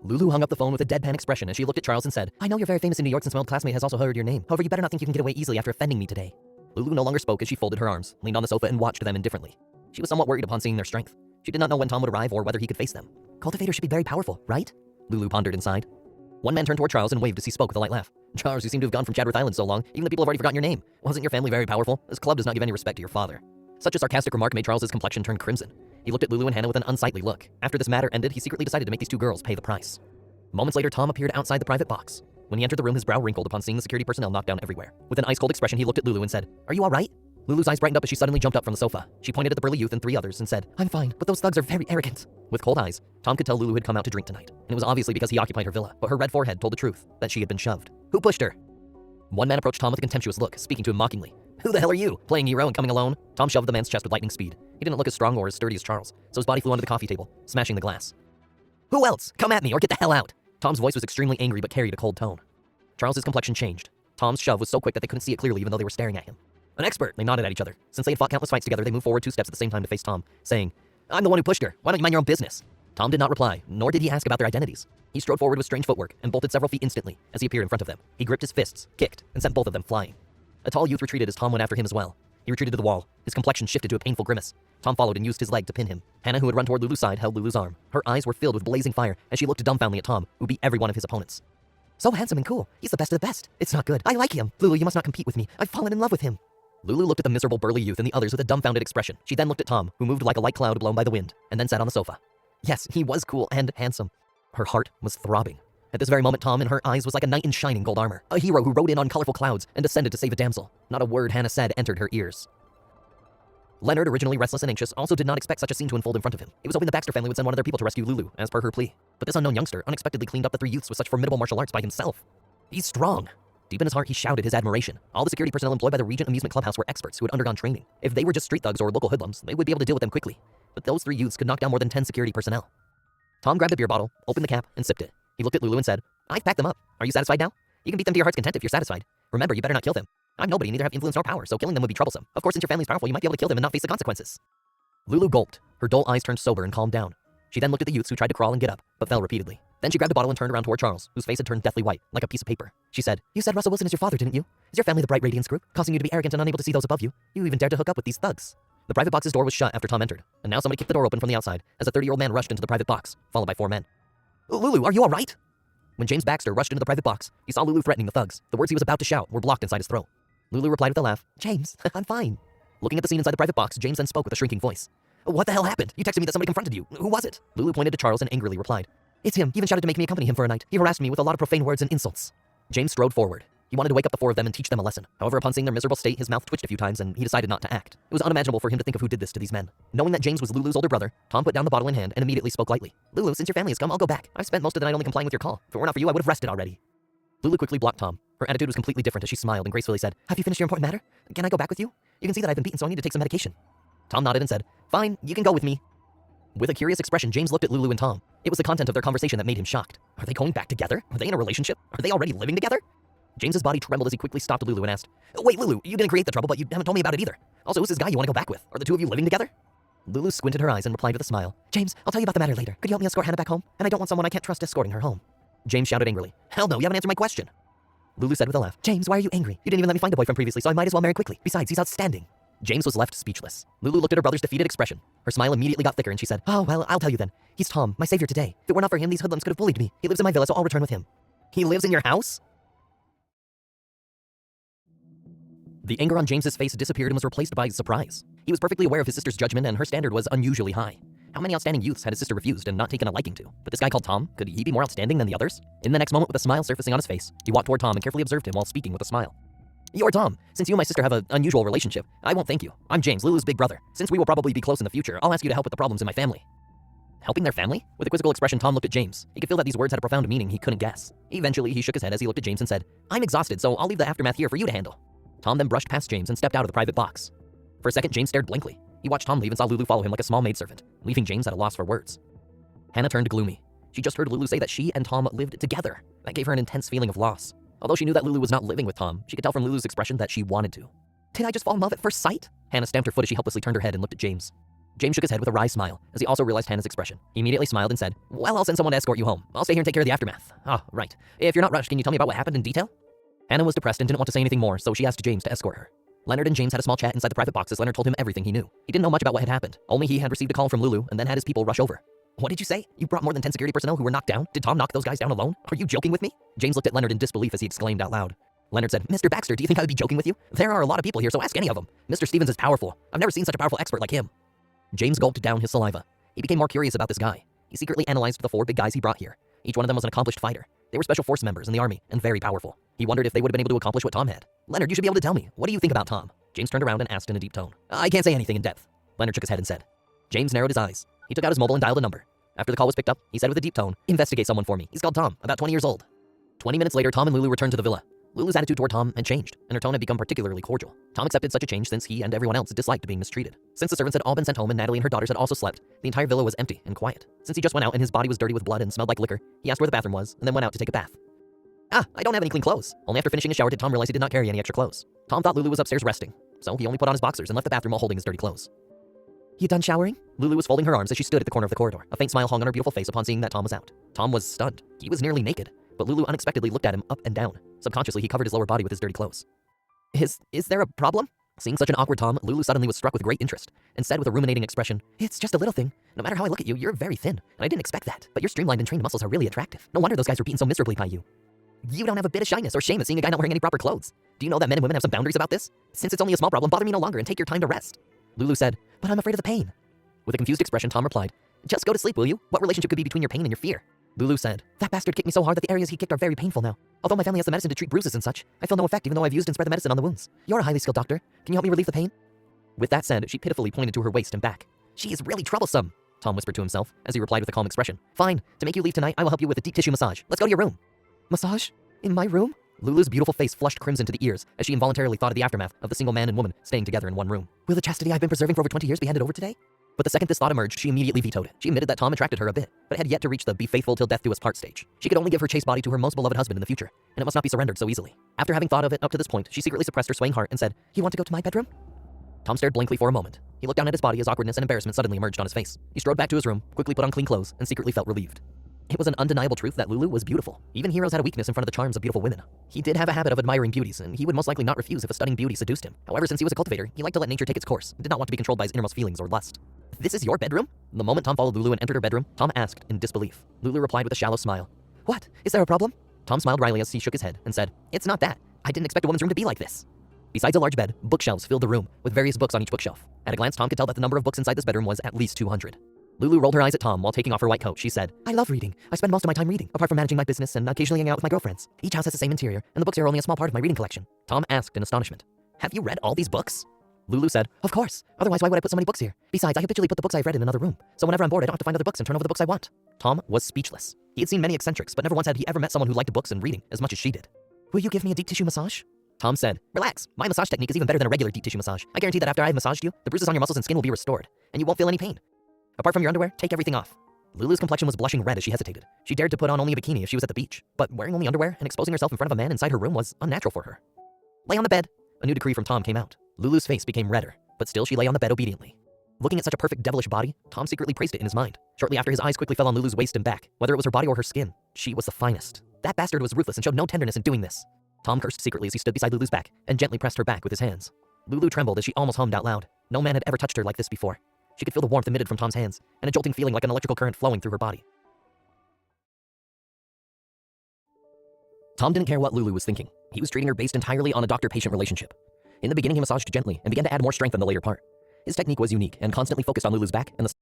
Lulu hung up the phone with a deadpan expression as she looked at Charles and said, I know you're very famous in New York since my old classmate has also heard your name. However, you better not think you can get away easily after offending me today. Lulu no longer spoke as she folded her arms, leaned on the sofa, and watched them indifferently. She was somewhat worried upon seeing their strength. She did not know when Tom would arrive or whether he could face them. Cultivators should be very powerful, right? Lulu pondered inside. One man turned toward Charles and waved as he spoke with a light laugh. Charles, you seem to have gone from Chadworth Island so long, even the people have already forgotten your name. Wasn't your family very powerful? This club does not give any respect to your father. Such a sarcastic remark made Charles's complexion turn crimson. He looked at Lulu and Hannah with an unsightly look. After this matter ended, he secretly decided to make these two girls pay the price. Moments later, Tom appeared outside the private box. When he entered the room, his brow wrinkled upon seeing the security personnel knocked down everywhere. With an ice-cold expression, he looked at Lulu and said, Are you all right? Lulu's eyes brightened up as she suddenly jumped up from the sofa. She pointed at the burly youth and three others and said, I'm fine, but those thugs are very arrogant. With cold eyes, Tom could tell Lulu had come out to drink tonight. And it was obviously because he occupied her villa, but her red forehead told the truth, that she had been shoved. Who pushed her? One man approached Tom with a contemptuous look, speaking to him mockingly. Who the hell are you, playing hero and coming alone? Tom shoved the man's chest with lightning speed. He didn't look as strong or as sturdy as Charles, so his body flew onto the coffee table, smashing the glass. Who else? Come at me or get the hell out! Tom's voice was extremely angry but carried a cold tone. Charles's complexion changed. Tom's shove was so quick that they couldn't see it clearly even though they were staring at him. An expert, they nodded at each other. Since they had fought countless fights together, they moved forward 2 steps at the same time to face Tom, saying, I'm the one who pushed her. Why don't you mind your own business? Tom did not reply, nor did he ask about their identities. He strode forward with strange footwork and bolted several feet instantly as he appeared in front of them. He gripped his fists, kicked, and sent both of them flying. A tall youth retreated as Tom went after him as well. He retreated to the wall. His complexion shifted to a painful grimace. Tom followed and used his leg to pin him. Hannah, who had run toward Lulu's side, held Lulu's arm. Her eyes were filled with blazing fire as she looked dumbfoundedly at Tom, who beat every one of his opponents. So handsome and cool. He's the best of the best. It's not good. I like him. Lulu, you must not compete with me. I've fallen in love with him. Lulu looked at the miserable burly youth and the others with a dumbfounded expression. She then looked at Tom, who moved like a light cloud blown by the wind, and then sat on the sofa. Yes, he was cool and handsome. Her heart was throbbing. At this very moment, Tom in her eyes was like a knight in shining gold armor, a hero who rode in on colorful clouds and descended to save a damsel. Not a word Hannah said entered her ears. Leonard, originally restless and anxious, also did not expect such a scene to unfold in front of him. It was hoping the Baxter family would send one of their people to rescue Lulu, as per her plea. But this unknown youngster unexpectedly cleaned up the 3 youths with such formidable martial arts by himself. He's strong. Deep in his heart, he shouted his admiration. All the security personnel employed by the Regent Amusement Clubhouse were experts who had undergone training. If they were just street thugs or local hoodlums, they would be able to deal with them quickly. But those 3 youths could knock down more than 10 security personnel. Tom grabbed a beer bottle, opened the cap, and sipped it. He looked at Lulu and said, I've packed them up. Are you satisfied now? You can beat them to your heart's content if you're satisfied. Remember, you better not kill them. I'm nobody, neither have influence nor power, so killing them would be troublesome. Of course, since your family's powerful, you might be able to kill them and not face the consequences. Lulu gulped. Her dull eyes turned sober and calmed down. She then looked at the youths who tried to crawl and get up, but fell repeatedly. Then she grabbed a bottle and turned around toward Charles, whose face had turned deathly white, like a piece of paper. She said, You said Russell Wilson is your father, didn't you? Is your family the Bright Radiance group, causing you to be arrogant and unable to see those above you? You even dared to hook up with these thugs. The private box's door was shut after Tom entered, and now somebody kicked the door open from the outside as a 30-year-old man rushed into the private box, followed by 4 men. Lulu, are you all right? When James Baxter rushed into the private box, he saw Lulu threatening the thugs. The words he was about to shout were blocked inside his throat. Lulu replied with a laugh, James, I'm fine. Looking at the scene inside the private box, James then spoke with a shrinking voice. What the hell happened? You texted me that somebody confronted you. Who was it? Lulu pointed to Charles and angrily replied, It's him. He even shouted to make me accompany him for a night. He harassed me with a lot of profane words and insults. James strode forward. He wanted to wake up the 4 of them and teach them a lesson. However, upon seeing their miserable state, his mouth twitched a few times and he decided not to act. It was unimaginable for him to think of who did this to these men. Knowing that James was Lulu's older brother, Tom put down the bottle in hand and immediately spoke lightly. Lulu, since your family has come, I'll go back. I've spent most of the night only complying with your call. If it were not for you, I would have rested already. Lulu quickly blocked Tom. Her attitude was completely different as she smiled and gracefully said, Have you finished your important matter? Can I go back with you? You can see that I've been beaten, so I need to take some medication. Tom nodded and said, Fine, you can go with me. With a curious expression, James looked at Lulu and Tom. It was the content of their conversation that made him shocked. Are they going back together? Are they in a relationship? Are they already living together? James's body trembled as he quickly stopped Lulu and asked, Wait, Lulu, you didn't create the trouble, but you haven't told me about it either. Also, who's this guy you want to go back with? Are the 2 of you living together? Lulu squinted her eyes and replied with a smile. James, I'll tell you about the matter later. Could you help me escort Hannah back home? And I don't want someone I can't trust escorting her home. James shouted angrily. Hell no, you haven't answered my question. Lulu said with a laugh, James, why are you angry? You didn't even let me find a boyfriend previously, so I might as well marry quickly. Besides, he's outstanding. James was left speechless. Lulu looked at her brother's defeated expression. Her smile immediately got thicker and she said, Oh, well, I'll tell you then. He's Tom, my savior today. If it were not for him, these hoodlums could have bullied me. He lives in my villa, so I'll return with him. He lives in your house? The anger on James's face disappeared and was replaced by surprise. He was perfectly aware of his sister's judgment and her standard was unusually high. How many outstanding youths had his sister refused and not taken a liking to? But this guy called Tom, could he be more outstanding than the others? In the next moment, with a smile surfacing on his face, he walked toward Tom and carefully observed him while speaking with a smile. You're Tom. Since you and my sister have an unusual relationship, I won't thank you. I'm James, Lulu's big brother. Since we will probably be close in the future, I'll ask you to help with the problems in my family. Helping their family? With a quizzical expression, Tom looked at James. He could feel that these words had a profound meaning he couldn't guess. Eventually, he shook his head as he looked at James and said, I'm exhausted, so I'll leave the aftermath here for you to handle. Tom then brushed past James and stepped out of the private box. For a second, James stared blankly. He watched Tom leave and saw Lulu follow him like a small maidservant, leaving James at a loss for words. Hannah turned gloomy. She just heard Lulu say that she and Tom lived together. That gave her an intense feeling of loss. Although she knew that Lulu was not living with Tom, she could tell from Lulu's expression that she wanted to. Did I just fall in love at first sight? Hannah stamped her foot as she helplessly turned her head and looked at James. James shook his head with a wry smile, as he also realized Hannah's expression. He immediately smiled and said, "Well, I'll send someone to escort you home. I'll stay here and take care of the aftermath." "Ah, right. If you're not rushed, can you tell me about what happened in detail?" Hannah was depressed and didn't want to say anything more, so she asked James to escort her. Leonard and James had a small chat inside the private box as Leonard told him everything he knew. He didn't know much about what had happened, only he had received a call from Lulu and then had his people rush over. "What did you say? You brought more than 10 security personnel who were knocked down? Did Tom knock those guys down alone? Are you joking with me?" James looked at Leonard in disbelief as he exclaimed out loud. Leonard said, "Mr. Baxter, do you think I would be joking with you? There are a lot of people here, so ask any of them. Mr. Stevens is powerful. I've never seen such a powerful expert like him." James gulped down his saliva. He became more curious about this guy. He secretly analyzed the 4 big guys he brought here. Each one of them was an accomplished fighter. They were special force members in the army and very powerful. He wondered if they would have been able to accomplish what Tom had. "Leonard, you should be able to tell me. What do you think about Tom?" James turned around and asked in a deep tone. "I can't say anything in depth." Leonard shook his head and said. James narrowed his eyes. He took out his mobile and dialed a number. After the call was picked up, he said with a deep tone, "Investigate someone for me. He's called Tom, about 20 years old." 20 minutes later, Tom and Lulu returned to the villa. Lulu's attitude toward Tom had changed, and her tone had become particularly cordial. Tom accepted such a change since he and everyone else disliked being mistreated. Since the servants had all been sent home and Natalie and her daughters had also slept, the entire villa was empty and quiet. Since he just went out and his body was dirty with blood and smelled like liquor, he asked where the bathroom was and then went out to take a bath. "Ah, I don't have any clean clothes." Only after finishing his shower did Tom realize he did not carry any extra clothes. Tom thought Lulu was upstairs resting, so he only put on his boxers and left the bathroom while holding his dirty clothes. "You done showering?" Lulu was folding her arms as she stood at the corner of the corridor. A faint smile hung on her beautiful face upon seeing that Tom was out. Tom was stunned. He was nearly naked, but Lulu unexpectedly looked at him up and down. Subconsciously, he covered his lower body with his dirty clothes. Is there a problem?" Seeing such an awkward Tom, Lulu suddenly was struck with great interest and said with a ruminating expression, "It's just a little thing. No matter how I look at you, you're very thin, and I didn't expect that. But your streamlined and trained muscles are really attractive. No wonder those guys were beaten so miserably by you. You don't have a bit of shyness or shame at seeing a guy not wearing any proper clothes. Do you know that men and women have some boundaries about this? Since it's only a small problem, bother me no longer and take your time to rest." Lulu said, "But I'm afraid of the pain." With a confused expression, Tom replied, "Just go to sleep, will you? What relationship could be between your pain and your fear?" Lulu said, "That bastard kicked me so hard that the areas he kicked are very painful now. Although my family has the medicine to treat bruises and such, I feel no effect even though I've used and spread the medicine on the wounds. You're a highly skilled doctor. Can you help me relieve the pain?" With that said, she pitifully pointed to her waist and back. "She is really troublesome," Tom whispered to himself as he replied with a calm expression. "Fine, to make you leave tonight, I will help you with a deep tissue massage. Let's go to your room." "Massage? In my room?" Lulu's beautiful face flushed crimson to the ears as she involuntarily thought of the aftermath of the single man and woman staying together in one room. "Will the chastity I've been preserving for over 20 years be handed over today?" But the second this thought emerged, she immediately vetoed it. She admitted that Tom attracted her a bit, but had yet to reach the be faithful till death do us part stage. She could only give her chaste body to her most beloved husband in the future, and it must not be surrendered so easily. After having thought of it up to this point, she secretly suppressed her swaying heart and said, "You want to go to my bedroom?" Tom stared blankly for a moment. He looked down at his body as awkwardness and embarrassment suddenly emerged on his face. He strode back to his room, quickly put on clean clothes, and secretly felt relieved. It was an undeniable truth that Lulu was beautiful. Even heroes had a weakness in front of the charms of beautiful women. He did have a habit of admiring beauties, and he would most likely not refuse if a stunning beauty seduced him. However, since he was a cultivator, he liked to let nature take its course, and did not want to be controlled by his innermost feelings or lust. "This is your bedroom?" The moment Tom followed Lulu and entered her bedroom, Tom asked in disbelief. Lulu replied with a shallow smile. "What? Is there a problem?" Tom smiled wryly as he shook his head and said, "It's not that. I didn't expect a woman's room to be like this." Besides a large bed, bookshelves filled the room, with various books on each bookshelf. At a glance, Tom could tell that the number of books inside this bedroom was at least 200. Lulu rolled her eyes at Tom while taking off her white coat. She said, "I love reading. I spend most of my time reading, apart from managing my business and occasionally hanging out with my girlfriends. Each house has the same interior, and the books are only a small part of my reading collection." Tom asked in astonishment, "Have you read all these books?" Lulu said, "Of course. Otherwise, why would I put so many books here? Besides, I habitually put the books I've read in another room, so whenever I'm bored, I don't have to find other books and turn over the books I want." Tom was speechless. He had seen many eccentrics, but never once had he ever met someone who liked books and reading as much as she did. "Will you give me a deep tissue massage?" Tom said, "Relax. My massage technique is even better than a regular deep tissue massage. I guarantee that after I've massaged you, the bruises on your muscles and skin will be restored, and you won't feel any pain. Apart from your underwear, take everything off." Lulu's complexion was blushing red as she hesitated. She dared to put on only a bikini if she was at the beach, but wearing only underwear and exposing herself in front of a man inside her room was unnatural for her. "Lay on the bed." A new decree from Tom came out. Lulu's face became redder, but still she lay on the bed obediently. Looking at such a perfect devilish body, Tom secretly praised it in his mind. Shortly after, his eyes quickly fell on Lulu's waist and back. Whether it was her body or her skin, she was the finest. That bastard was ruthless and showed no tenderness in doing this. Tom cursed secretly as he stood beside Lulu's back and gently pressed her back with his hands. Lulu trembled as she almost hummed out loud. No man had ever touched her like this before. She could feel the warmth emitted from Tom's hands, and a jolting feeling like an electrical current flowing through her body. Tom didn't care what Lulu was thinking. He was treating her based entirely on a doctor-patient relationship. In the beginning, he massaged gently and began to add more strength on the later part. His technique was unique and constantly focused on Lulu's back and the